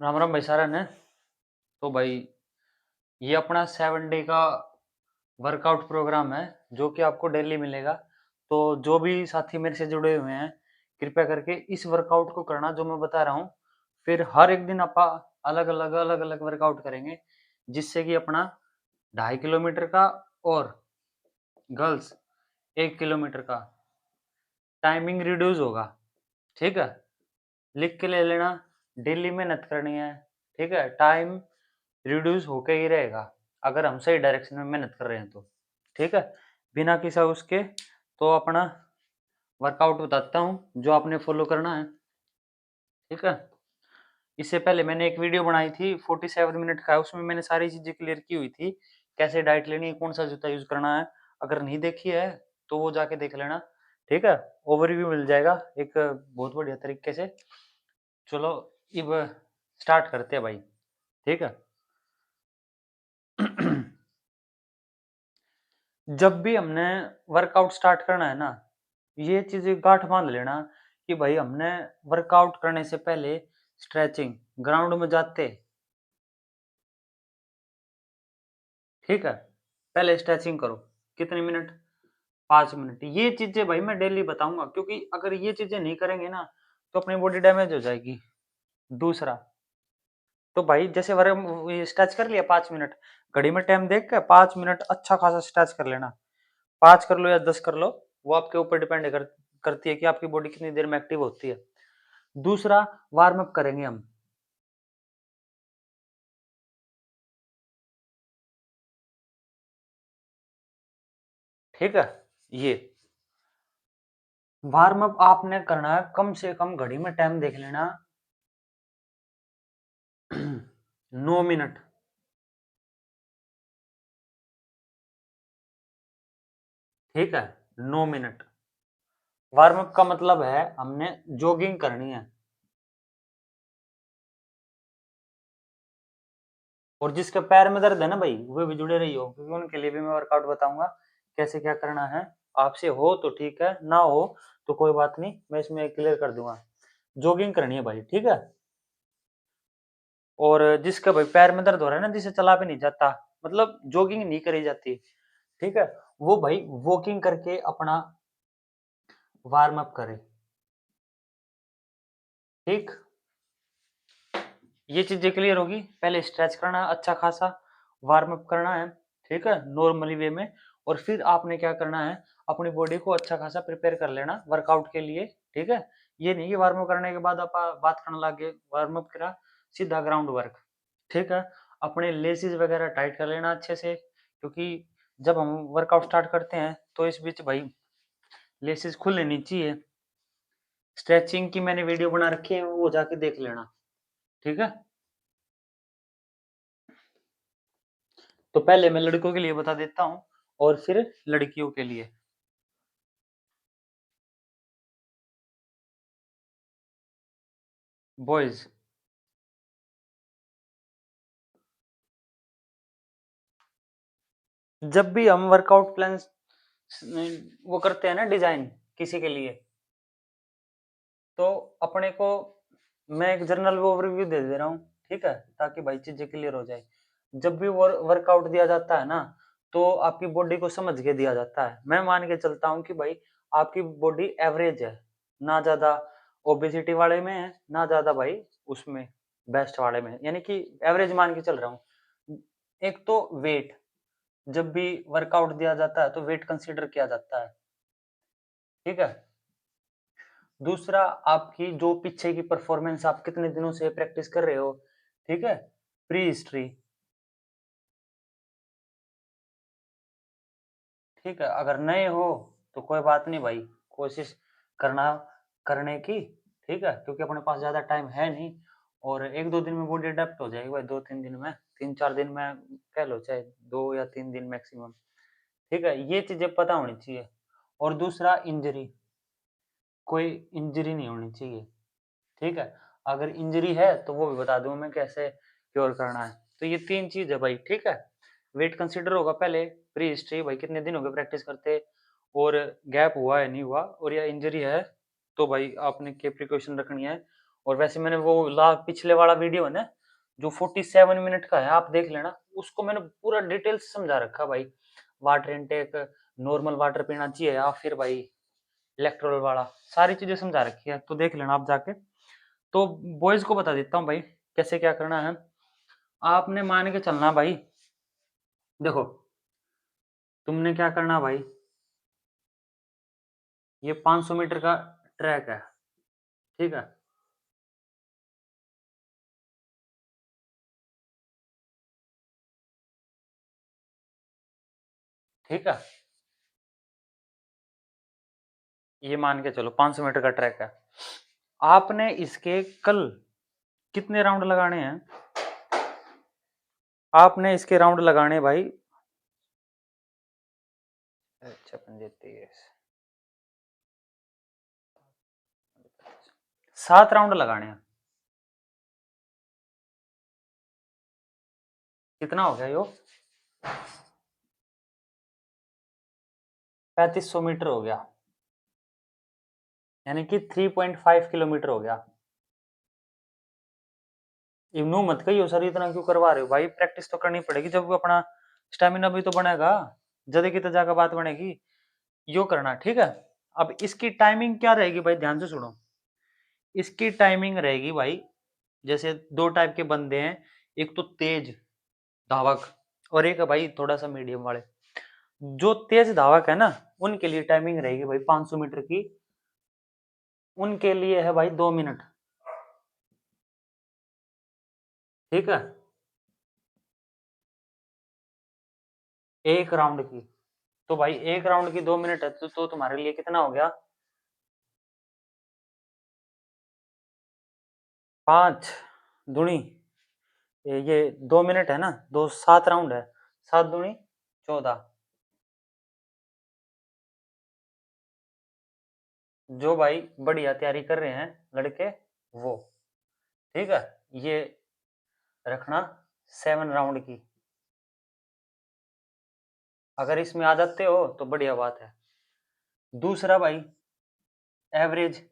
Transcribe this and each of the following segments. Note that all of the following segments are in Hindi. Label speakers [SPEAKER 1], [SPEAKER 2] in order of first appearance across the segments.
[SPEAKER 1] राम राम भाई सारन है। तो भाई ये अपना 7 डे का वर्कआउट प्रोग्राम है जो कि आपको डेली मिलेगा। तो जो भी साथी मेरे से जुड़े हुए हैं कृपया करके इस वर्कआउट को करना जो मैं बता रहा हूँ। फिर हर एक दिन आप अलग अलग वर्कआउट करेंगे जिससे कि अपना 2.5 किलोमीटर का और गर्ल्स 1 किलोमीटर का टाइमिंग रिड्यूस होगा। ठीक है, लिख के ले लेना। डेली मेहनत करनी है। ठीक है, टाइम रिड्यूस होके ही रहेगा अगर हम सही डायरेक्शन में मेहनत कर रहे हैं तो। ठीक है, बिना किसी उसके तो अपना वर्कआउट बताता हूँ जो आपने फॉलो करना है। ठीक है, इससे पहले मैंने एक वीडियो बनाई थी 47 मिनट का, उसमें मैंने सारी चीजें क्लियर की हुई थी, कैसे डाइट लेनी है, कौन सा जूता यूज करना है। अगर नहीं देखी है तो वो जाके देख लेना। ठीक है, ओवरव्यू मिल जाएगा एक बहुत बढ़िया तरीके से। चलो अब स्टार्ट करते हैं भाई। ठीक है जब भी हमने वर्कआउट स्टार्ट करना है ना, ये चीज़ गांठ बांध लेना कि भाई हमने वर्कआउट करने से पहले स्ट्रेचिंग ग्राउंड में जाते। ठीक है, पहले स्ट्रेचिंग करो। कितने मिनट? 5 मिनट। ये चीजें भाई मैं डेली बताऊंगा क्योंकि अगर ये चीजें नहीं करेंगे ना तो अपनी बॉडी डैमेज हो जाएगी। दूसरा, तो भाई जैसे वर स्ट्रेच कर लिया 5 मिनट, घड़ी में टाइम देख के 5 मिनट अच्छा खासा स्ट्रेच कर लेना। 5 कर लो या 10 कर लो, वो आपके ऊपर डिपेंड करती है कि आपकी बॉडी कितनी देर में एक्टिव होती है। दूसरा, वार्म अप करेंगे हम। ठीक है, ये वार्म अप आपने करना है कम से कम, घड़ी में टाइम देख लेना 9 मिनट। ठीक है, 9 मिनट। वार्म अप का मतलब है हमने जॉगिंग करनी है। और जिसके पैर में दर्द है ना भाई वो भी जुड़े रही हो क्योंकि उनके लिए भी मैं वर्कआउट बताऊंगा कैसे क्या करना है। आपसे हो तो ठीक है, ना हो तो कोई बात नहीं, मैं इसमें क्लियर कर दूंगा। जॉगिंग करनी है भाई। ठीक है, और जिसका भाई पैर में दर्द हो रहा है ना, जिसे चला भी नहीं जाता, मतलब जॉगिंग नहीं करी जाती, ठीक है, वो भाई वॉकिंग करके अपना वार्म अप करे। ठीक, ये चीजें क्लियर होगी। पहले स्ट्रेच करना है अच्छा खासा, वार्म अप करना है। ठीक है, नॉर्मली वे में। और फिर आपने क्या करना है, अपनी बॉडी को अच्छा खासा प्रिपेयर कर लेना वर्कआउट के लिए। ठीक है, ये नहीं कि वार्म अप करने के बाद आप बात करने लगे, वार्म अप करा सीधा ग्राउंड वर्क। ठीक है, अपने लेसिस वगैरह टाइट कर लेना अच्छे से क्योंकि जब हम वर्कआउट स्टार्ट करते हैं तो इस बीच भाई लेसिस खुल लेनी चाहिए। स्ट्रेचिंग की मैंने वीडियो बना रखी है, वो जाके देख लेना। ठीक है, तो पहले मैं लड़कों के लिए बता देता हूँ और फिर लड़कियों के लिए। बॉयज, जब भी हम वर्कआउट प्लान वो करते हैं ना डिजाइन किसी के लिए, तो अपने को मैं एक जनरल ओवरव्यू दे दे रहा हूँ। ठीक है, ताकि भाई चीजें क्लियर हो जाए। जब भी वर्कआउट दिया जाता है ना तो आपकी बॉडी को समझ के दिया जाता है। मैं मान के चलता हूँ कि भाई आपकी बॉडी एवरेज है, ना ज्यादा ओबेसिटी वाले में है ना ज्यादा भाई उसमें बेस्ट वाले में है। यानी कि एवरेज मान के चल रहा हूँ। एक तो वेट, जब भी वर्कआउट दिया जाता है तो वेट कंसीडर किया जाता है। ठीक है, दूसरा, आपकी जो पीछे की परफॉर्मेंस, आप कितने दिनों से प्रैक्टिस कर रहे हो। ठीक है, प्री हिस्ट्री। ठीक है, अगर नए हो तो कोई बात नहीं भाई, कोशिश करना करने की। ठीक है, क्योंकि अपने पास ज्यादा टाइम है नहीं और 1-2 दिन में बॉडी अडेप्ट हो जाएगी भाई, 2-3 दिन में, 3-4 दिन में कह लो, चाहे 2 या 3 दिन मैक्सिमम। ठीक है, ये चीजें पता होनी चाहिए। और दूसरा, इंजरी, कोई इंजरी नहीं होनी चाहिए। ठीक है, अगर इंजरी है तो वो भी बता दूं मैं कैसे क्योर करना है। तो ये 3 चीज है भाई। ठीक है, वेट कंसीडर होगा पहले, प्री हिस्ट्री भाई कितने दिन हो गए प्रैक्टिस करते, और गैप हुआ है नहीं हुआ, और या इंजरी है तो भाई आपने क्या प्रिकॉशन रखनी है। और वैसे मैंने वो पिछले वाला वीडियो है ना जो 47 मिनट का है, आप देख लेना, उसको मैंने पूरा डिटेल से समझा रखा भाई। वाटर इनटेक, नॉर्मल वाटर पीना चाहिए या फिर भाई इलेक्ट्रोल वाला, सारी चीजें समझा रखी है, तो देख लेना आप जाके। तो बॉयज को बता देता हूँ भाई कैसे क्या करना है। आपने मान के चलना भाई, देखो तुमने क्या करना भाई, ये 500 मीटर का ट्रैक है, ठीक है। ठीक है, ये मान के चलो 500 मीटर का ट्रैक है। आपने इसके कल कितने राउंड लगाने हैं, आपने इसके राउंड लगाने भाई, अच्छा 7 राउंड लगाने हैं। कितना हो गया यो, 3500 मीटर हो गया, यानी कि 3.5 किलोमीटर हो गया। इवनू मत कहियो सर इतना क्यों करवा रहे हो भाई, प्रैक्टिस तो करनी पड़ेगी, जब अपना स्टेमिना भी तो बनेगा, जदे की तजा का बात बनेगी, यो करना, ठीक है। अब इसकी टाइमिंग क्या रहेगी भाई, ध्यान से सुनो। इसकी टाइमिंग रहेगी भाई, जैसे दो टाइप के बंदे हैं, एक तो तेज धावक और एक है भाई थोड़ा सा मीडियम वाले। जो तेज धावक है ना, उनके लिए टाइमिंग रहेगी भाई 500 मीटर की, उनके लिए है भाई 2 मिनट, ठीक है, एक राउंड की। तो भाई एक राउंड की 2 मिनट है, तो तुम्हारे लिए कितना हो गया, 5 दूनी, ये 2 मिनट है ना, दो 7 राउंड है, 7 दूनी 14। जो भाई बढ़िया तैयारी कर रहे हैं लड़के वो, ठीक है, ये रखना 7 राउंड की। अगर इसमें आ जाते हो तो बढ़िया बात है। दूसरा भाई एवरेज,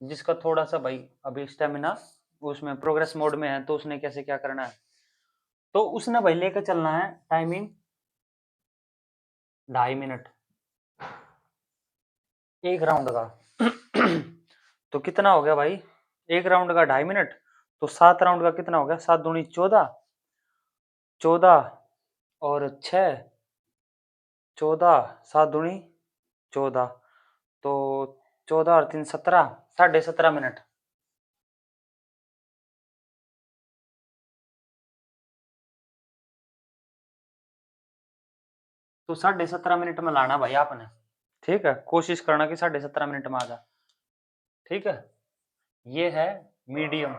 [SPEAKER 1] जिसका थोड़ा सा भाई अभी स्टेमिना उसमें प्रोग्रेस मोड में है, तो उसने कैसे क्या करना है, तो उसने भाई लेकर चलना है टाइमिंग 2.5 मिनट एक राउंड का। तो कितना हो गया भाई, एक राउंड का 2.5 मिनट, तो 7 राउंड का कितना हो गया, 7 दूनी 14, 14 और 6, 14, 7 दूनी 14, तो 14 और 3 17, 17.5 मिनट। तो 17.5 मिनट में लाना भाई आपने, ठीक है, कोशिश करना कि 17.5 मिनट में आ जा, ठीक है। ये है मीडियम,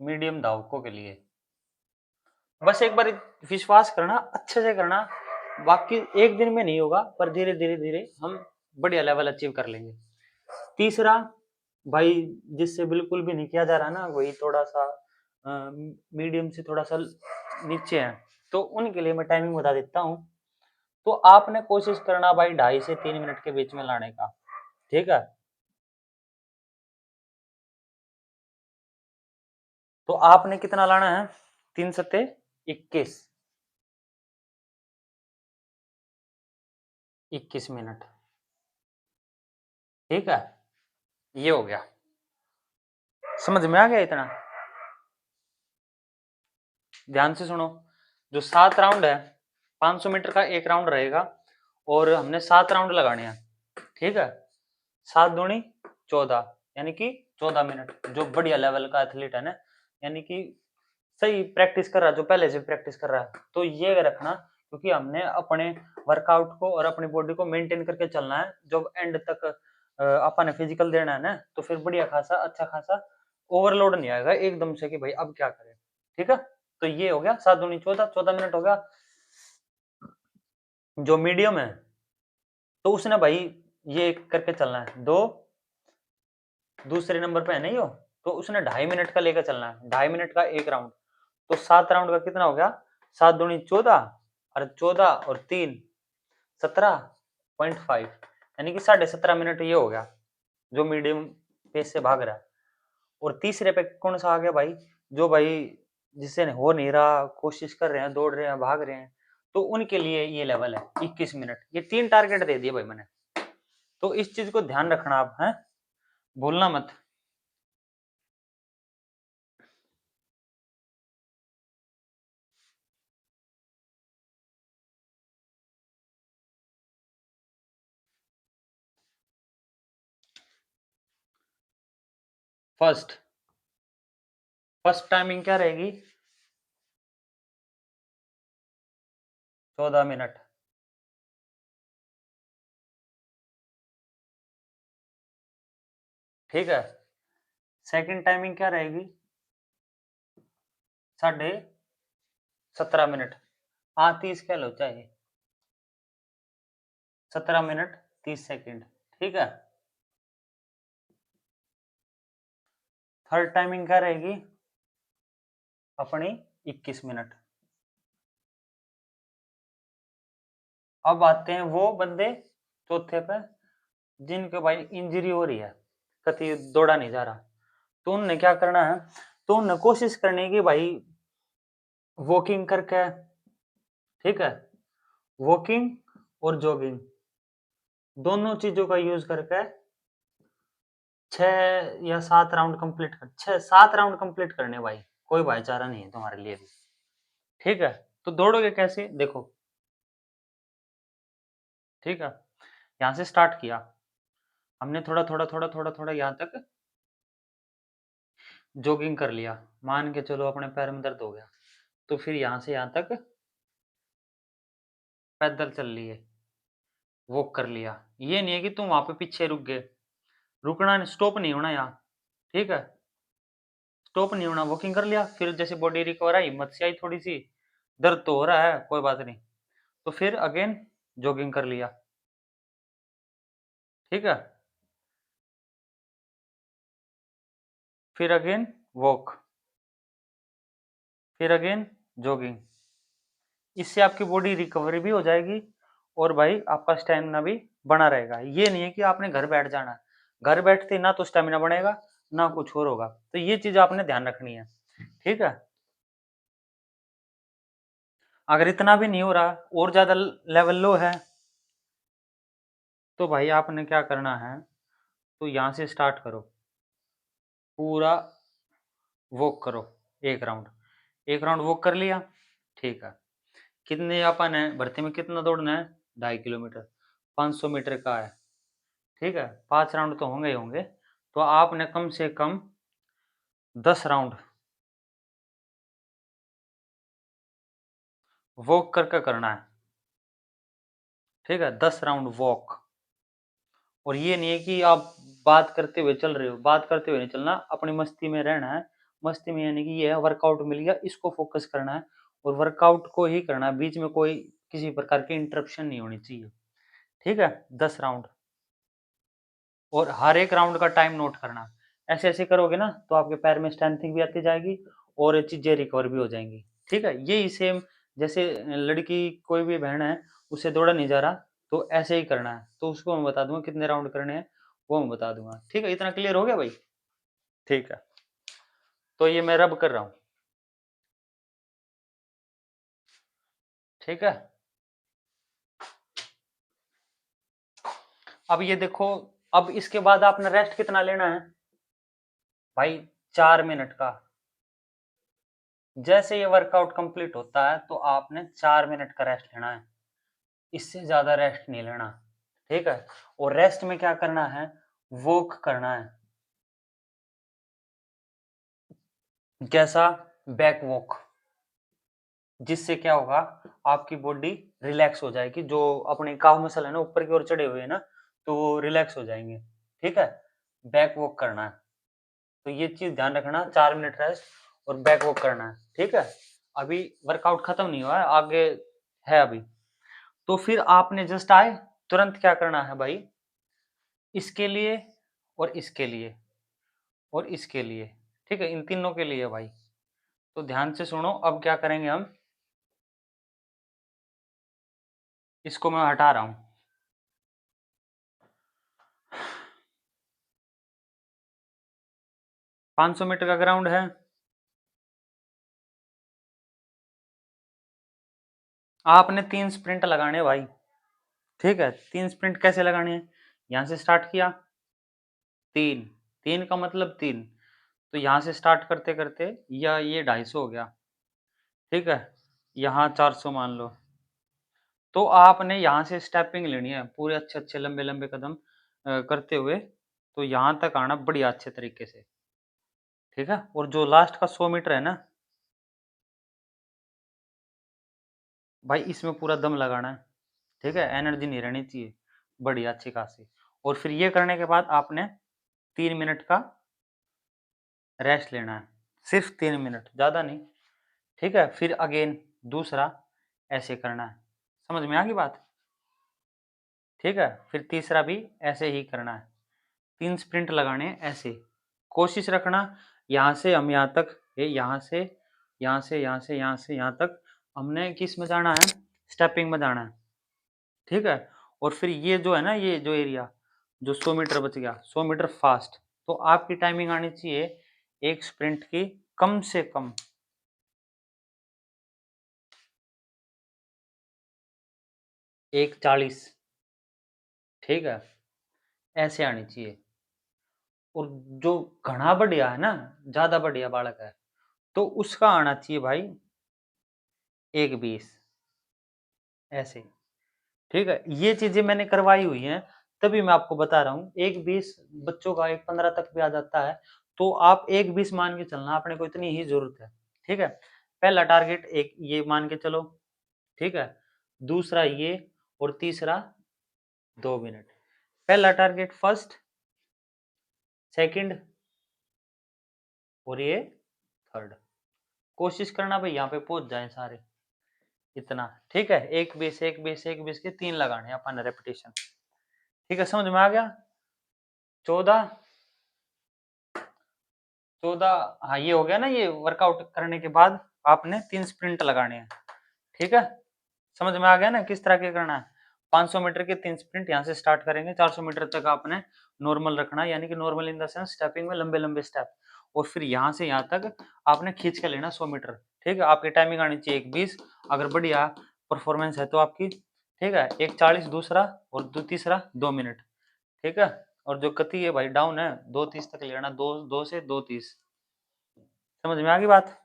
[SPEAKER 1] मीडियम धावकों के लिए। बस एक बार विश्वास करना, अच्छे से करना, बाकी एक दिन में नहीं होगा, पर धीरे धीरे धीरे हम बढ़िया लेवल अचीव कर लेंगे। तीसरा भाई, जिससे बिल्कुल भी नहीं किया जा रहा ना, वही थोड़ा सा मीडियम से थोड़ा सा नीचे है, तो उनके लिए मैं टाइमिंग बता देता हूँ। तो आपने कोशिश करना भाई 2.5 से 3 मिनट के बीच में लाने का, ठीक है। तो आपने कितना लाना है, 3 सत्ते 21 मिनट, ठीक है, ये हो गया, समझ में आ गया इतना। ध्यान से सुनो, जो 7 राउंड है, 500 मीटर का एक राउंड रहेगा, और हमने 7 राउंड लगाने हैं, ठीक है। 7 दूनी 14, यानी कि 14 मिनट। जो बढ़िया लेवल का एथलीट है ना, यानी कि सही प्रैक्टिस कर रहा है, जो पहले से प्रैक्टिस कर रहा है, तो ये रखना, क्योंकि हमने अपने वर्कआउट को और अपनी बॉडी को मेंटेन करके चलना है, जब एंड तक अपन फिजिकल देना है ना, तो फिर बढ़िया खासा अच्छा खासा ओवरलोड नहीं आएगा एकदम से कि भाई अब क्या करें, ठीक है। तो ये हो गया 7 दूनी 14, 14 मिनट हो गया। जो मीडियम है, तो उसने भाई ये करके चलना है, दो दूसरे नंबर पे है नहीं हो, तो उसने 2.5 मिनट का लेकर चलना है, 2.5 मिनट का एक राउंड। तो 7 राउंड का कितना हो गया, 7 दूनी 14, और 14 और 3 17.5, यानी कि 17.5 मिनट ये हो गया, जो मीडियम पेस से भाग रहा है। और तीसरे पे कौन सा आ गया भाई, जो भाई जिससे हो नहीं रहा, कोशिश कर रहे हैं, दौड़ रहे हैं, भाग रहे हैं, तो उनके लिए ये लेवल है 21 मिनट। ये 3 टारगेट दे दिए भाई मैंने, तो इस चीज को ध्यान रखना आप, हैं, भूलना मत। फर्स्ट फर्स्ट टाइमिंग क्या रहेगी, 14 मिनट। ठीक है, सेकंड टाइमिंग क्या रहेगी, 17.5 मिनट। हाँ 30 कह लो चाहे, 17 मिनट 30 सेकंड। ठीक है, थर्ड टाइमिंग क्या रहेगी अपनी, 21 मिनट। अब आते हैं वो बंदे चौथे पे जिनके भाई इंजरी हो रही है, कति दौड़ा नहीं जा रहा, तो उनने क्या करना है, तो उनने कोशिश करनी है कि भाई वॉकिंग करके, ठीक है, वॉकिंग और जॉगिंग दोनों चीजों का यूज करके 6 या 7 राउंड कंप्लीट कर, 6 7 राउंड कंप्लीट करने भाई, कोई भाईचारा नहीं है तुम्हारे लिए भी। ठीक है, तो दौड़ोगे कैसे देखो। ठीक है, यहाँ से स्टार्ट किया हमने, थोड़ा थोड़ा थोड़ा थोड़ा थोड़ा यहाँ तक जॉगिंग कर लिया, मान के चलो अपने पैर में दर्द हो गया, तो फिर यहाँ से यहाँ तक पैदल चल लिए, वॉक कर लिया। ये नहीं है कि तुम वहां पे पीछे रुक गए, रुकना नहीं, स्टॉप नहीं होना यहाँ। ठीक है, स्टॉप नहीं होना, वॉकिंग कर लिया, फिर जैसे बॉडी रिकवर आई, हिम्मत से आई थोड़ी सी, दर्द तो हो रहा है कोई बात नहीं, तो फिर अगेन जॉगिंग कर लिया। ठीक है, फिर अगेन वॉक, फिर अगेन जॉगिंग। इससे आपकी बॉडी रिकवरी भी हो जाएगी और भाई आपका स्टेमिना भी बना रहेगा। ये नहीं है कि आपने घर बैठ जाना है, घर बैठते ना तो स्टेमिना बनेगा ना कुछ और होगा, तो ये चीज आपने ध्यान रखनी है। ठीक है, अगर इतना भी नहीं हो रहा और ज्यादा लेवल लो है, तो भाई आपने क्या करना है, तो यहाँ से स्टार्ट करो, पूरा वॉक करो, एक राउंड, एक राउंड वॉक कर लिया। ठीक है, कितने अपन है भर्ती में, कितना दौड़ना है, 2.5 किलोमीटर, 500 मीटर का है। ठीक है, 5 राउंड तो होंगे ही होंगे, तो आपने कम से कम 10 राउंड वॉक करके करना है। ठीक है, 10 राउंड वॉक। और ये नहीं है कि आप बात करते हुए चल रहे हो, बात करते हुए नहीं चलना, अपनी मस्ती में रहना है। मस्ती में यानी कि ये है वर्कआउट मिल गया, इसको फोकस करना है और वर्कआउट को ही करना है, बीच में कोई किसी प्रकार की इंटरप्शन नहीं होनी चाहिए। ठीक है, 10 राउंड, और हर एक राउंड का टाइम नोट करना। ऐसे ऐसे करोगे ना तो आपके पैर में स्ट्रेंथिंग भी आती जाएगी और चीजें रिकवर भी हो जाएंगी। ठीक है, यही सेम जैसे लड़की कोई भी बहन है, उससे दौड़ा नहीं जा रहा, तो ऐसे ही करना है, तो उसको मैं बता दूंगा कितने राउंड करने हैं, वो मैं बता दूंगा। ठीक है, इतना क्लियर हो गया भाई। ठीक है, तो ये मैं रब कर रहा हूँ। ठीक है, अब ये देखो, अब इसके बाद आपने रेस्ट कितना लेना है भाई, 4 मिनट का। जैसे ये वर्कआउट कंप्लीट होता है तो आपने 4 मिनट का रेस्ट लेना है, इससे ज्यादा रेस्ट नहीं लेना। ठीक है, और रेस्ट में क्या करना है, वॉक करना है। कैसा, बैक वॉक, जिससे क्या होगा, आपकी बॉडी रिलैक्स हो जाएगी, जो अपने काफ मसल है ना ऊपर की ओर चढ़े हुए हैं ना, तो वो रिलैक्स हो जाएंगे। ठीक है, बैक वॉक करना है, तो ये चीज ध्यान रखना, 4 मिनट रेस्ट और बैक वॉक करना है। ठीक है, अभी वर्कआउट खत्म नहीं हुआ है, आगे है अभी। तो फिर आपने जस्ट आए तुरंत क्या करना है भाई, इसके लिए और इसके लिए और इसके लिए। ठीक है, इन तीनों के लिए भाई, तो ध्यान से सुनो, अब क्या करेंगे हम, इसको मैं हटा रहा हूं। 500 मीटर का ग्राउंड है। आपने 3 स्प्रिंट लगाने भाई, ठीक है। 3 स्प्रिंट कैसे लगाने हैं? यहाँ से स्टार्ट किया 3, 3 का मतलब 3, तो यहाँ से स्टार्ट करते करते या ये 250 हो गया, ठीक है। यहाँ 400 मान लो, तो आपने यहाँ से स्टेपिंग लेनी है पूरे अच्छे अच्छे लंबे लंबे कदम करते हुए, तो यहाँ तक आना बढ़िया अच्छे तरीके से, ठीक है। और जो लास्ट का 100 मीटर है ना भाई, इसमें पूरा दम लगाना है, ठीक है। एनर्जी नहीं रहनी चाहिए, बढ़िया अच्छी खासी। और फिर ये करने के बाद आपने 3 मिनट का रेस्ट लेना है, सिर्फ 3 मिनट, ज़्यादा नहीं, ठीक है। फिर अगेन दूसरा ऐसे करना है, समझ में आ गई बात, ठीक है। फिर तीसरा भी ऐसे ही करना है, 3 स्प्रिंट लगाने हैं ऐसे। कोशिश रखना यहाँ से हम यहाँ तक, ये यहाँ से यहाँ से यहाँ से यहाँ से यहाँ तक हमने किस में जाना है, स्टेपिंग में जाना है, ठीक है। और फिर ये जो है ना, ये जो एरिया जो 100 मीटर बच गया, 100 मीटर फास्ट, तो आपकी टाइमिंग आनी चाहिए एक स्प्रिंट की कम से कम 1:40, ठीक है, ऐसे आनी चाहिए। और जो घना बढ़िया है ना, ज्यादा बढ़िया बालक है, तो उसका आना चाहिए भाई 1:20 ऐसे, ठीक है। ये चीजें मैंने करवाई हुई हैं, तभी मैं आपको बता रहा हूँ। 1:20 बच्चों का 1:15 तक भी आ जाता है, तो आप 1:20 मान के चलना, अपने को इतनी ही जरूरत है, ठीक है। पहला टारगेट एक ये मान के चलो, ठीक है। दूसरा ये, और तीसरा 2 मिनट। पहला टारगेट फर्स्ट, सेकंड, और ये थर्ड। कोशिश करना भाई यहाँ पे पहुंच जाए सारे, इतना, ठीक है। 1:20 1:20 1:20 के 3 लगाने अपन रेपिटेशन, ठीक है। समझ में आ गया? 14 14, हाँ ये हो गया ना। ये वर्कआउट करने के बाद आपने 3 स्प्रिंट लगाने हैं, ठीक है। समझ में आ गया ना किस तरह के करना है? 500 मीटर के 3 स्प्रिंट यहाँ से स्टार्ट करेंगे, 400 मीटर तक आपने नॉर्मल रखना है, यानी कि normal in the sense stepping में लंबे लंबे स्टेप। और फिर यहाँ से यहाँ तक आपने खींच के लेना 100 मीटर, ठीक है। आपकी टाइमिंग आनी चाहिए 1:20, अगर बढ़िया परफॉर्मेंस है तो आपकी, ठीक है। 1:40 दूसरा, और तीसरा 2 मिनट, ठीक है। और जो गति है भाई डाउन है, 2:30 तक लेना, 2 से 2:30। समझ में आ गई बात?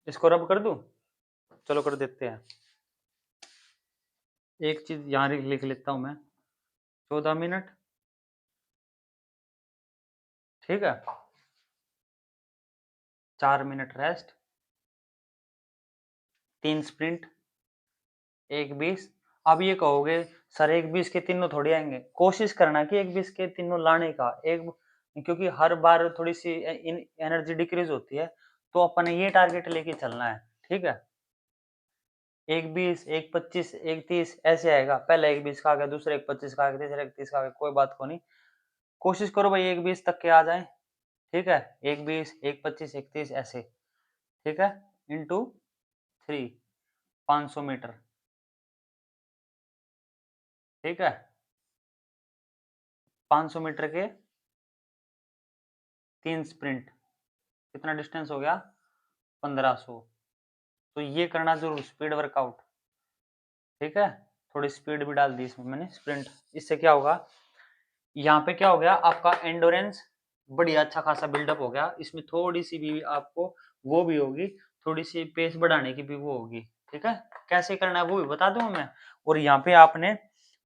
[SPEAKER 1] इसको रब कर दूं? चलो कर देते हैं। एक चीज यहाँ लिख लेता हूं मैं, 14 मिनट, ठीक है। 4 मिनट रेस्ट, 3 स्प्रिंट, 1:20। अब ये कहोगे सर 1:20 के तीनों थोड़ी आएंगे, कोशिश करना कि 1:20 के तीनों लाने का एक, क्योंकि हर बार थोड़ी सी एनर्जी डिक्रीज होती है, तो अपन ने ये टारगेट लेके चलना है, ठीक है। 1:20 1:25 1:30 ऐसे आएगा, पहला 1:20 का आ गया, दूसरा 1:25 का आ गया, तीसरा 1:30 का आ गया, कोई बात को नहीं। कोशिश करो भाई 1:20 तक के आ जाए, ठीक है। 1:20 1:25 1:30 ऐसे, ठीक है, इंटू 3, 500 मीटर, ठीक है। 500 मीटर के 3 स्प्रिंट, कितना डिस्टेंस हो गया? 1500। तो ये करना जरूर, स्पीड वर्कआउट, ठीक है। थोड़ी स्पीड भी डाल दी इसमें मैंने, स्प्रिंट। इससे क्या होगा, यहाँ पे क्या हो गया, आपका एंडोरेंस बढ़िया अच्छा खासा बिल्डअप हो गया। इसमें थोड़ी सी भी आपको वो भी होगी, थोड़ी सी पेस बढ़ाने की भी वो होगी, ठीक है। कैसे करना है वो भी बता दूंगा मैं। और यहाँ पे आपने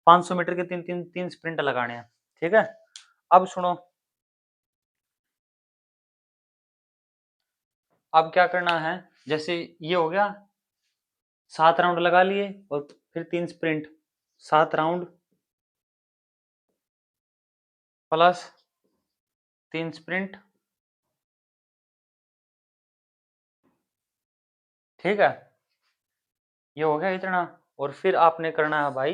[SPEAKER 1] 500 मीटर के तीन स्प्रिंट लगाने हैं, ठीक है। अब सुनो, अब क्या करना है, जैसे ये हो गया, 7 राउंड लगा लिए, और फिर 3 स्प्रिंट, 7 राउंड प्लस 3 स्प्रिंट, ठीक है। ये हो गया इतना। और फिर आपने करना है भाई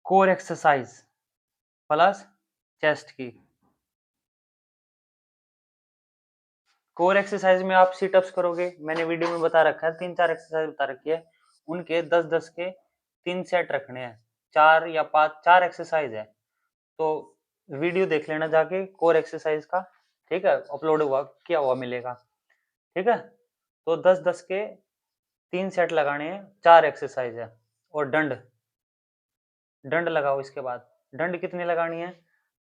[SPEAKER 1] कोर एक्सरसाइज प्लस चेस्ट की। कोर एक्सरसाइज में आप सिटअप्स करोगे, मैंने वीडियो में बता रखा है, 3-4 एक्सरसाइज बता रखी है, उनके 10-10 के 3 सेट रखने हैं, 4 या 5 4 एक्सरसाइज है, तो वीडियो देख लेना जाके कोर एक्सरसाइज का, ठीक है, अपलोड हुआ किया हुआ मिलेगा, ठीक है। तो 10-10 के 3 सेट लगाने हैं, 4 एक्सरसाइज है, और दंड दंड लगाओ इसके बाद, दंड कितनी लगानी है,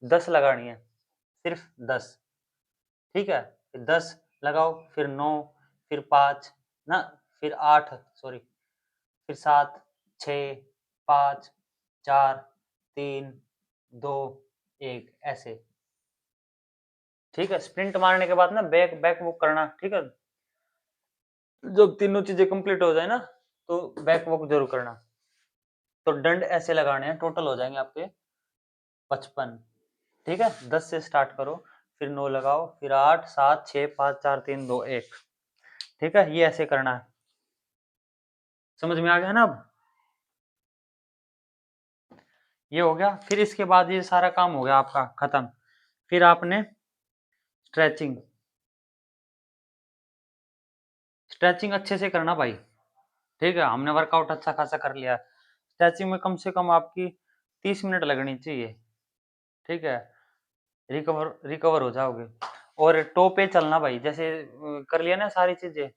[SPEAKER 1] 10 लगानी है, सिर्फ 10, ठीक है। फिर 10 लगाओ, फिर 9, फिर 5 ना, फिर 8 सॉरी, फिर 7, 6, 5, 4, 3, 2, 1 ऐसे, ठीक है। स्प्रिंट मारने के बाद ना बैक बैक वॉक करना, ठीक है। जब तीनों चीजें कंप्लीट हो जाए ना, तो बैक वॉक जरूर करना। तो दंड ऐसे लगाने हैं, टोटल हो जाएंगे आपके 55, ठीक है। 10 से स्टार्ट करो, फिर 9 लगाओ, फिर 8, 7, 6, 5, 4, 3, 2, 1, ठीक है। ये ऐसे करना है, समझ में आ गया ना अब। ये हो गया, फिर इसके बाद ये सारा काम हो गया आपका खत्म। फिर आपने स्ट्रेचिंग स्ट्रेचिंग अच्छे से करना भाई, ठीक है। हमने वर्कआउट अच्छा खासा कर लिया, स्ट्रेचिंग में कम से कम आपकी 30 मिनट लगनी चाहिए, ठीक है। रिकवर रिकवर हो जाओगे। और टो पे चलना भाई, जैसे कर लिया ना सारी चीजें,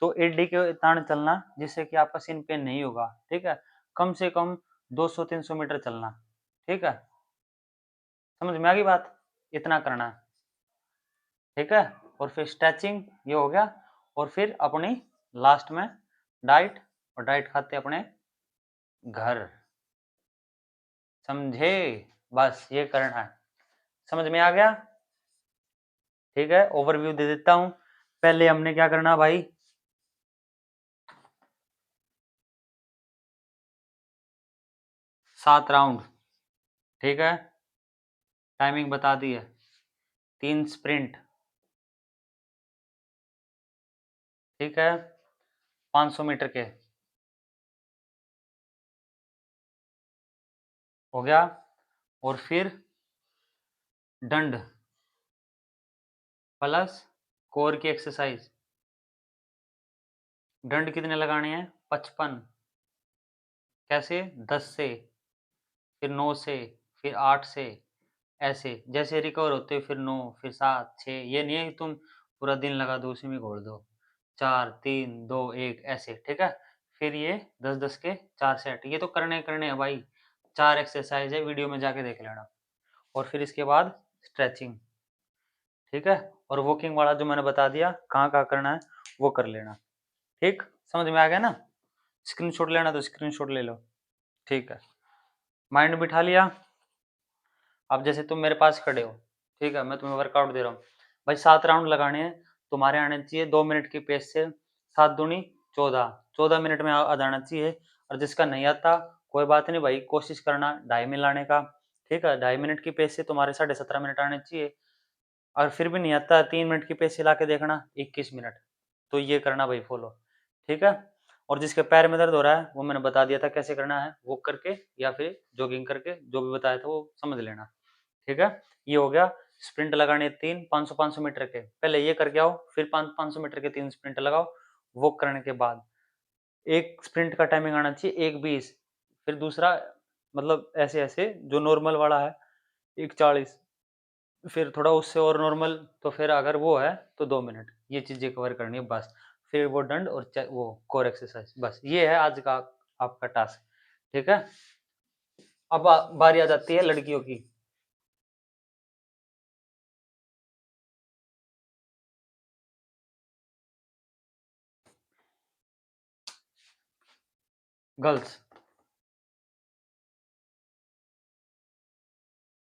[SPEAKER 1] तो एडी के तान चलना, जिससे कि आपका सिन पेन नहीं होगा, ठीक है। कम से कम 200-300 मीटर चलना, ठीक है। समझ में आ गई बात, इतना करना है, ठीक है। और फिर स्ट्रेचिंग ये हो गया, और फिर अपनी लास्ट में डाइट, और डाइट खाते अपने घर, समझे, बस ये करना है। समझ में आ गया, ठीक है। ओवरव्यू दे देता हूं, पहले हमने क्या करना भाई, 7 राउंड, ठीक है। टाइमिंग बता दी है, 3 स्प्रिंट, ठीक है, 500 मीटर के, हो गया। और फिर दंड प्लस कोर की एक्सरसाइज, दंड कितने लगाने हैं, 55, कैसे, 10 से, फिर 9 से, फिर 8 से, ऐसे जैसे रिकवर होते हो, फिर 9, फिर 7, 6, ये नहीं है कि तुम पूरा दिन लगा दो उसी में घोड़ दो, 4, 3, 2, 1 ऐसे, ठीक है। फिर ये 10-10 के 4 सेट, ये तो करने करने हैं भाई, 4 एक्सरसाइज है, वीडियो में जाके देख लेना। और फिर इसके बाद स्ट्रेचिंग, ठीक है। और वॉकिंग वाला जो मैंने बता दिया कहाँ कहाँ करना है, वो कर लेना, ठीक। समझ में आ गया ना, स्क्रीनशॉट लेना तो स्क्रीनशॉट ले लो, ठीक है। माइंड बिठा लिया। अब जैसे तुम मेरे पास खड़े हो, ठीक है, मैं तुम्हें वर्कआउट दे रहा हूँ भाई, 7 राउंड लगाने हैं, तुम्हारे आने चाहिए 2 मिनट की पेस से, 7 दूनी 14, 14 मिनट में आ जाना चाहिए। और जिसका नहीं आता कोई बात नहीं भाई, कोशिश करना 2.5 में लाने का, ठीक है। 2.5 मिनट की पेस से तुम्हारे 17.5 मिनट आने चाहिए, और फिर भी नहीं आता 3 मिनट की पेस से ला के देखना 21 मिनट, तो ये करना भाई फॉलो, ठीक है। और जिसके पैर में दर्द हो रहा है वो मैंने बता दिया था कैसे करना है, वॉक करके या फिर जॉगिंग करके, जो भी बताया था वो समझ लेना, ठीक है। ये हो गया, स्प्रिंट लगाने 3 500-500 मीटर के, पहले ये करके आओ, फिर 500 मीटर के 3 स्प्रिंट लगाओ। वॉक करने के बाद एक स्प्रिंट का टाइमिंग आना चाहिए 1:20, फिर दूसरा मतलब ऐसे ऐसे जो नॉर्मल वाला है 1:40, फिर थोड़ा उससे और नॉर्मल, तो फिर अगर वो है तो 2 मिनट, ये चीजें कवर करनी है बस। फिर वो दंड और वो कोर एक्सरसाइज, बस ये है आज का आपका टास्क, ठीक है। अब बारी आ जाती है लड़कियों की। गर्ल्स,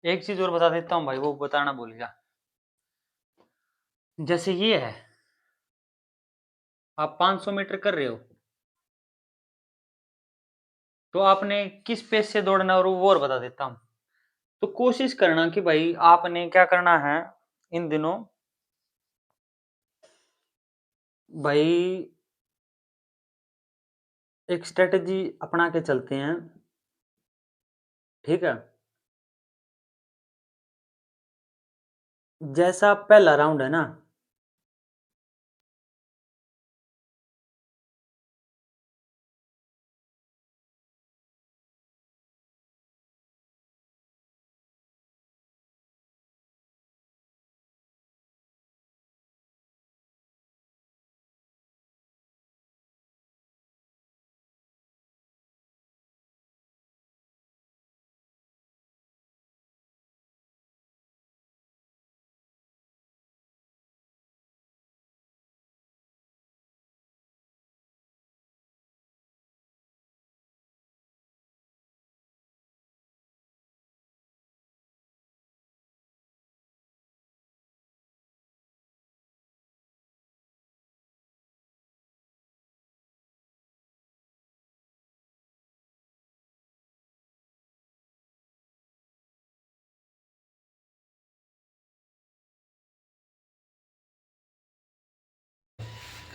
[SPEAKER 1] एक चीज और बता देता हूँ भाई, वो बताना भूल गया। जैसे ये है, आप 500 मीटर कर रहे हो, तो आपने किस पेस से दौड़ना है, और वो और बता देता हूँ। तो कोशिश करना कि भाई आपने क्या करना है इन दिनों, भाई एक स्ट्रेटेजी अपना के चलते हैं, ठीक है। जैसा पहला राउंड है ना,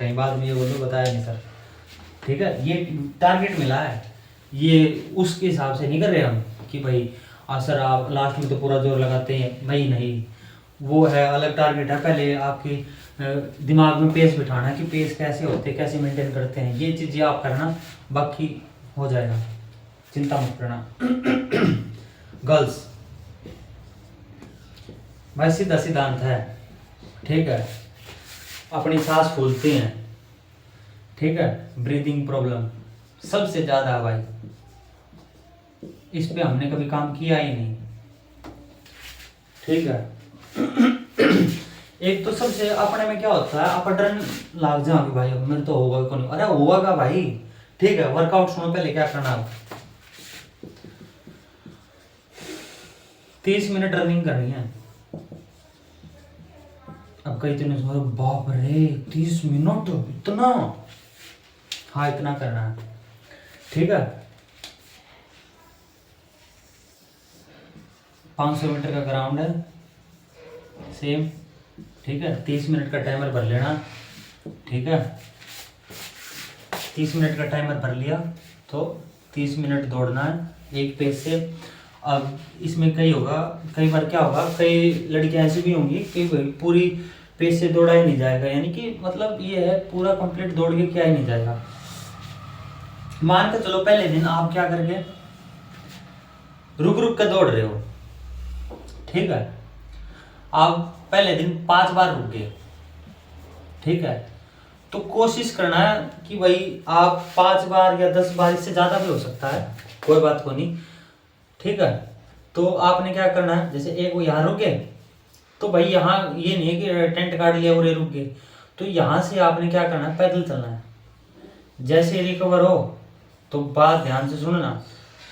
[SPEAKER 2] कहीं बाद में ये बोलो बताया नहीं सर, ठीक है। ये टारगेट मिला है, ये उसके हिसाब से नहीं कर रहे हम कि भाई सर आप लास्ट में तो पूरा जोर लगाते हैं, भाई नहीं, वो है अलग टारगेट है। पहले आपकी दिमाग में पेस बिठाना है कि पेस कैसे होते हैं, कैसे मेंटेन करते हैं, ये चीज़ें आप करना, बाकी हो जाएगा, चिंता मत करना। गर्ल्स भाई सीधा सिद्धांत है, ठीक है। अपनी सांस फूलते हैं, ठीक है, ब्रीदिंग प्रॉब्लम सबसे ज़्यादा है भाई, इस पे हमने कभी काम किया ही नहीं, ठीक है। एक तो सबसे अपने में क्या होता है, आप डर लाग जाओ कि भाई मेरे तो होगा कौन, अरे होगा भाई, ठीक है। वर्कआउट सुनो पहले क्या करना है, 30 मिनट रनिंग करनी है। अब कई दिन बाप रे 30 मिनट इतना, हाँ इतना करना है, ठीक है। 500 मीटर का ग्राउंड है सेम, ठीक है। 30 मिनट का टाइमर भर लेना, ठीक है। 30 मिनट का टाइमर भर लिया तो 30 मिनट दौड़ना है एक पेस से। अब इसमें कई बार क्या होगा, कई लड़कियां ऐसी भी होंगी कि पूरी पेस से दौड़ा ही नहीं जाएगा, यानी कि मतलब ये है पूरा कंप्लीट दौड़ के क्या ही नहीं जाएगा। मान के चलो पहले दिन आप क्या करके रुक रुक कर दौड़ रहे हो, ठीक है। आप पहले दिन 5 बार रुक गए, ठीक है। तो कोशिश करना है कि भाई आप 5 बार या 10 बार, इससे ज़्यादा भी हो सकता है, कोई बात को नहीं, ठीक है। तो आपने क्या करना है, जैसे एक वो यहाँ रुक गए, तो भाई यहाँ ये नहीं है कि टेंट काट लिया और ये रुक गए, तो यहाँ से आपने क्या करना है, पैदल चलना है। जैसे रिकवर हो तो बात ध्यान से सुनना,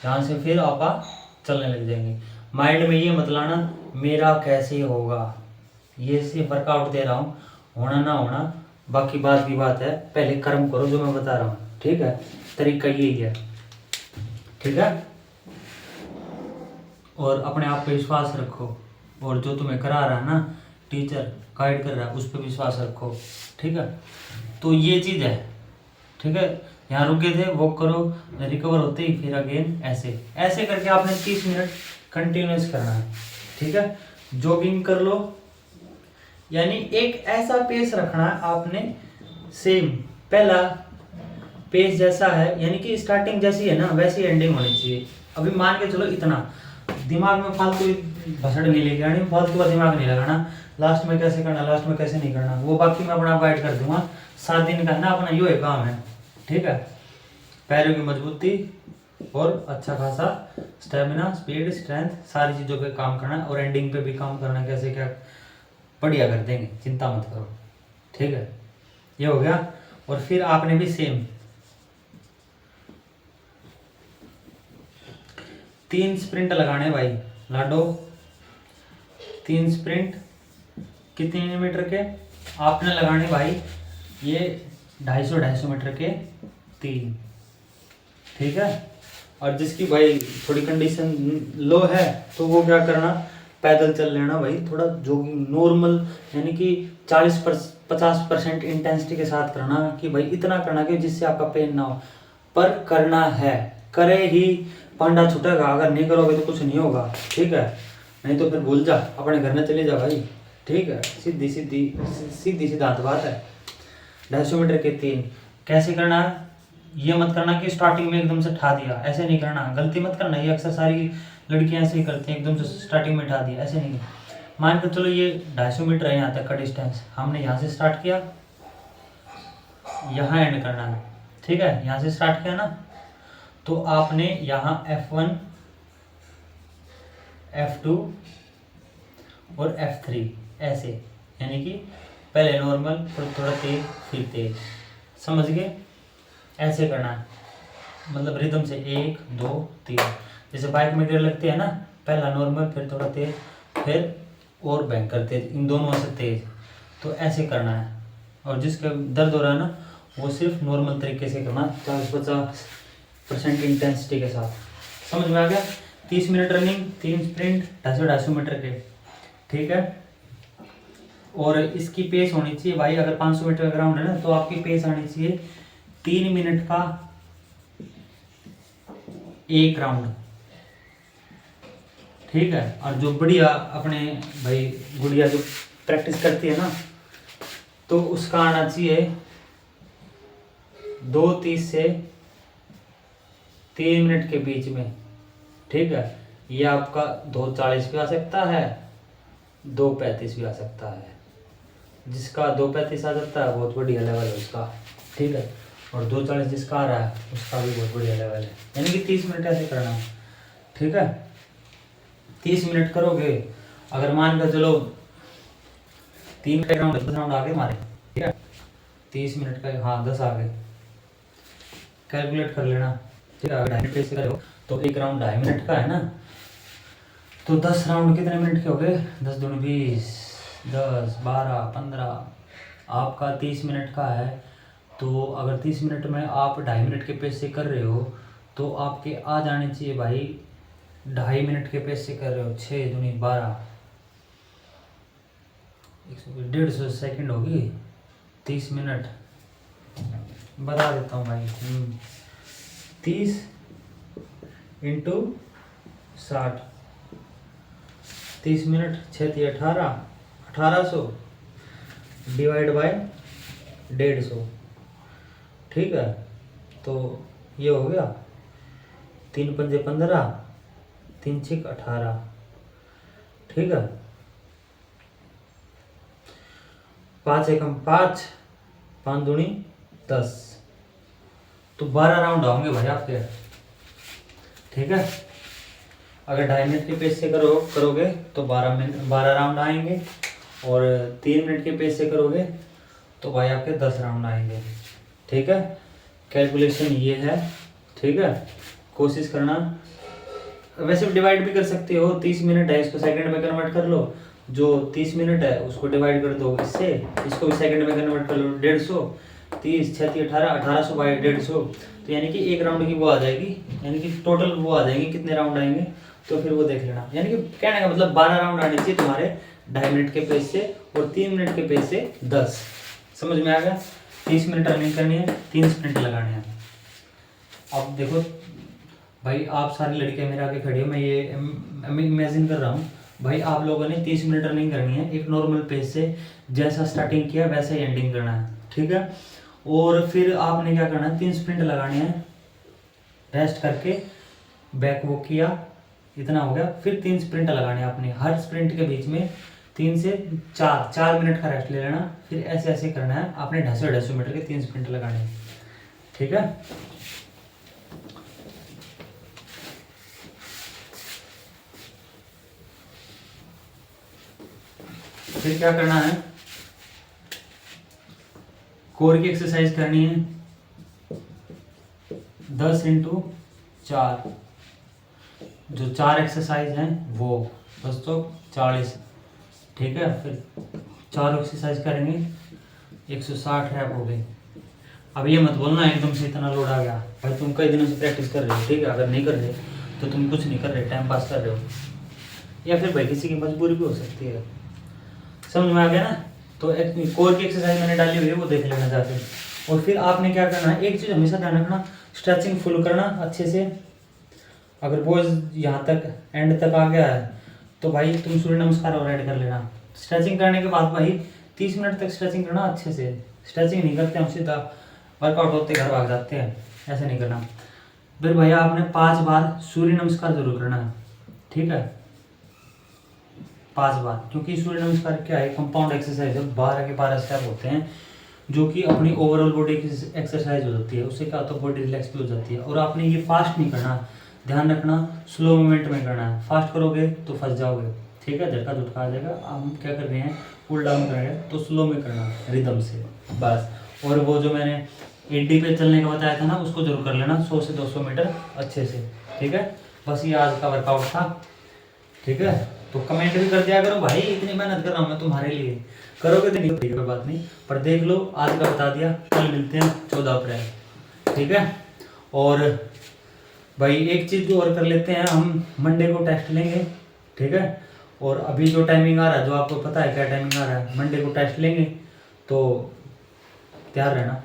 [SPEAKER 2] ध्यान से फिर आप चलने लग जाएंगे। माइंड में ये मत लाना मेरा कैसे होगा, ये सिर्फ वर्कआउट दे रहा हूँ, होना ना होना बाकी बात की बात है, पहले कर्म करो जो मैं बता रहा हूँ, ठीक है। तरीका यही है, ठीक है। और अपने आप पे विश्वास रखो, और जो तुम्हें करा रहा है ना, टीचर गाइड कर रहा है, उस पर विश्वास रखो, ठीक है। तो ये चीज़ है, ठीक है। यहाँ रुके थे, वॉक करो, रिकवर होते ही फिर अगेन ऐसे ऐसे करके आपने 30 मिनट कंटिन्यूस करना है, ठीक है। जॉगिंग कर लो, यानी एक ऐसा पेस रखना है आपने, सेम पहला पेस जैसा है, यानी कि स्टार्टिंग जैसी है ना वैसी एंडिंग होनी चाहिए। अभी मान के चलो इतना, दिमाग में फालतू भसड़ नहीं लेके आनी, फालतू का दिमाग नहीं लगाना, लास्ट में कैसे करना, लास्ट में कैसे नहीं करना, वो बाकी मैं अपना गाइड कर दूंगा। 7 दिन का है ना अपना, यो काम है, ठीक है। पैरों की मजबूती और अच्छा खासा स्टेमिना, स्पीड, स्ट्रेंथ, सारी चीज़ों पे काम करना, और एंडिंग पे भी काम करना, कैसे क्या बढ़िया कर देंगे, चिंता मत करो, ठीक है। ये हो गया। और फिर आपने भी सेम 3 स्प्रिंट लगाने भाई, लाडो 3 स्प्रिंट कितने मीटर के आपने लगाने भाई, ये 250 मीटर के 3, ठीक है। और जिसकी भाई थोड़ी कंडीशन लो है तो वो क्या करना, पैदल चल लेना भाई, थोड़ा जॉगिंग नॉर्मल, यानी कि 50% इंटेंसिटी के साथ करना, कि भाई इतना करना कि जिससे आपका पेन ना हो, पर करना है, करे ही पांडा छूटेगा, अगर नहीं करोगे तो कुछ नहीं होगा, ठीक है। नहीं तो फिर भूल जा, अपने घर में चले जा भाई, ठीक है। सीधी सिद्धांत बात है। 250 मीटर के 3 कैसे करना है, ये मत करना कि स्टार्टिंग में एकदम से ठा दिया, ऐसे नहीं करना, गलती मत करना, ये अक्सर सारी लड़कियां ऐसे ही करती हैं, एकदम से स्टार्टिंग में ठा दिया, ऐसे नहीं। मान कर चलो ये 250 मीटर है यहाँ तक का डिस्टेंस, हमने यहाँ से स्टार्ट किया, यहाँ एंड करना है, ठीक है। यहाँ से स्टार्ट किया ना, तो आपने यहाँ F1, F2 और F3 ऐसे, यानी कि पहले नॉर्मल, फिर थोड़ा तेज, फिर तेज, समझ गए, ऐसे करना है, मतलब रिदम से 1 2 3, जैसे बाइक में गियर लगते हैं ना, पहला नॉर्मल, फिर थोड़ा तेज, फिर और भयंकर तेज, इन दोनों से तेज, तो ऐसे करना है। और जिसका दर्द हो रहा है ना, वो सिर्फ नॉर्मल तरीके से करना, 40-50% इंटेंसिटी के साथ, समझ में आ गया। 30 मिनट रनिंग, 3 स्प्रिंट, 250 मीटर के, ठीक है। और इसकी पेस होनी चाहिए भाई, अगर 500 मीटर का ग्राउंड है ना तो आपकी पेस आनी चाहिए 3 मिनट का 1 राउंड, ठीक है। और जो बढ़िया अपने भाई गुड़िया जो प्रैक्टिस करती है ना तो उसका आना चाहिए 2:30 से 3 मिनट के बीच में, ठीक है। ये आपका 2:40 भी आ सकता है, 2:35 भी आ सकता है। जिसका 2:35 आ जाता है बहुत बढ़िया लेवल है उसका, ठीक है। और 2:40 जिसका आ रहा है उसका भी बहुत बढ़िया लेवल है। यानी कि 30 मिनट ऐसे करना है, ठीक है। 30 मिनट करोगे, अगर मान कर चलो 3 का राउंड 10 राउंड आगे मारे, ठीक है। 30 मिनट का, हाँ 10 आगे कैलकुलेट कर लेना, ठीक है। अगर 2.5 मिनट से करो तो 1 राउंड 2.5 मिनट का है ना, तो 10 राउंड कितने मिनट के हो गए, 10 दूनी 20, 10 12 15, आपका 30 मिनट का है। तो अगर 30 मिनट में आप 2.5 मिनट के पेस से कर रहे हो तो आपके आ जाने चाहिए भाई 2.5 मिनट के पेस से कर रहे हो, 6 दूनी 12, 150 सेकंड होगी 30 मिनट, बता देता हूँ भाई। 30 इंटू 60, 30 मिनट 6 × 18, 1800 डिवाइड बाय 150, ठीक है। तो ये हो गया 3 पंजे 15, 3 6 18, ठीक है। 5 एकम 5, 5 दूनी 10, तो 12 राउंड होंगे भाई आपके, ठीक है। अगर 2.5 मिनट के पेस से करोगे तो 12 राउंड आएंगे, और 3 मिनट के पेस से करोगे तो भाई आपके 10 राउंड आएंगे, ठीक है। कैलकुलेशन ये है, ठीक है। कोशिश करना, वैसे डिवाइड भी कर सकते हो, 30 मिनट है इसको सेकंड में कन्वर्ट कर लो, जो 30 मिनट है उसको डिवाइड कर दो इससे, इसको भी सेकंड में कन्वर्ट कर लो, 150, 30 6 × 18, 1800 बाई 150, तो यानी कि 1 राउंड की वो आ जाएगी, यानी कि टोटल वो आ जाएंगे कितने राउंड आएंगे, तो फिर वो देख लेना। यानी कि कहने का मतलब 12 राउंड आने चाहिए तुम्हारे 2.5 मिनट के पेस से, और 3 मिनट के पेस से 10, समझ में आ गया। 30 मिनट रनिंग करनी है, 3 स्प्रिंट लगाने हैं। अब देखो भाई, आप सारी लड़कियां मेरे आगे खड़ी हो, मैं ये इमेजिन कर रहा हूँ भाई, आप लोगों ने 30 मिनट रनिंग करनी है एक नॉर्मल पेस से, जैसा स्टार्टिंग किया वैसे ही एंडिंग करना है, ठीक है। और फिर आपने क्या करना है, 3 स्प्रिंट लगाने हैं, रेस्ट करके बैक वॉक किया, इतना हो गया। फिर 3 स्प्रिंट लगाने हैं आपने, हर स्प्रिंट के बीच में 3 से 4 मिनट का रेस्ट ले लेना। फिर ऐसे ऐसे करना है आपने, 250 मीटर के 3 स्प्रिंट लगाने हैं, ठीक है। फिर क्या करना है, कोर की एक्सरसाइज करनी है 10 × 4, जो 4 एक्सरसाइज हैं वो 10 तो 40, ठीक है। फिर 4 एक्सरसाइज करेंगे, 160 रैप हो गई। अब ये मत बोलना एकदम से इतना लोड आ गया भाई, तुम कई दिनों से प्रैक्टिस कर रहे हो, ठीक है। अगर नहीं कर रहे तो तुम कुछ नहीं कर रहे, टाइम पास कर रहे हो, या फिर भाई किसी की मजबूरी भी हो सकती है, समझ में आ गया ना। तो एक कोर की एक्सरसाइज मैंने डाली हुई है, वो देख लेना जाके। और फिर आपने क्या करना है, एक चीज़ हमेशा ध्यान रखना, स्ट्रेचिंग फुल करना अच्छे से। अगर बॉयज यहाँ तक एंड तक आ गया है तो भाई तुम सूर्य नमस्कार और ऐड कर लेना। स्ट्रेचिंग करने के बाद भाई 30 मिनट तक स्ट्रेचिंग करना अच्छे से। स्ट्रेचिंग नहीं करते हम सीधा वर्कआउट होते घर भाग जाते हैं, ऐसे नहीं करना। फिर भैया आपने 5 बार सूर्य नमस्कार जरूर करना है, ठीक है, 5 बार। क्योंकि सूर्य नमस्कार क्या है, कंपाउंड एक्सरसाइज है, 12 के 12 स्टेप होते हैं, जो कि अपनी ओवरऑल बॉडी की एक्सरसाइज हो जाती है, उससे क्या होता है बॉडी रिलैक्स भी हो जाती है। और आपने ये फास्ट नहीं करना, ध्यान रखना, स्लो मूवमेंट में करना है। फास्ट करोगे तो फंस जाओगे, ठीक है, झटका झुटका आ जाएगा। हम क्या कर रहे हैं, पुल डाउन कर रहे हैं तो स्लो में करना, रिदम से बस। और वो जो मैंने 80 पे चलने का बताया था ना, उसको जरूर कर लेना 100 से 200 मीटर अच्छे से, ठीक है। बस ये आज का वर्कआउट था, ठीक है। तो कमेंट भी कर दिया करो भाई, इतनी मेहनत कर रहा हूँ मैं तुम्हारे लिए, करोगे तो नहीं होगी कोई बात नहीं, पर देख लो आज का बता दिया। कल मिलते हैं 14 अप्रैल, ठीक है। और भाई एक चीज़ और कर लेते हैं, हम मंडे को टेस्ट लेंगे, ठीक है। और अभी जो टाइमिंग आ रहा है, जो आपको पता है क्या टाइमिंग आ रहा है, मंडे को टेस्ट लेंगे, तो तैयार रहना।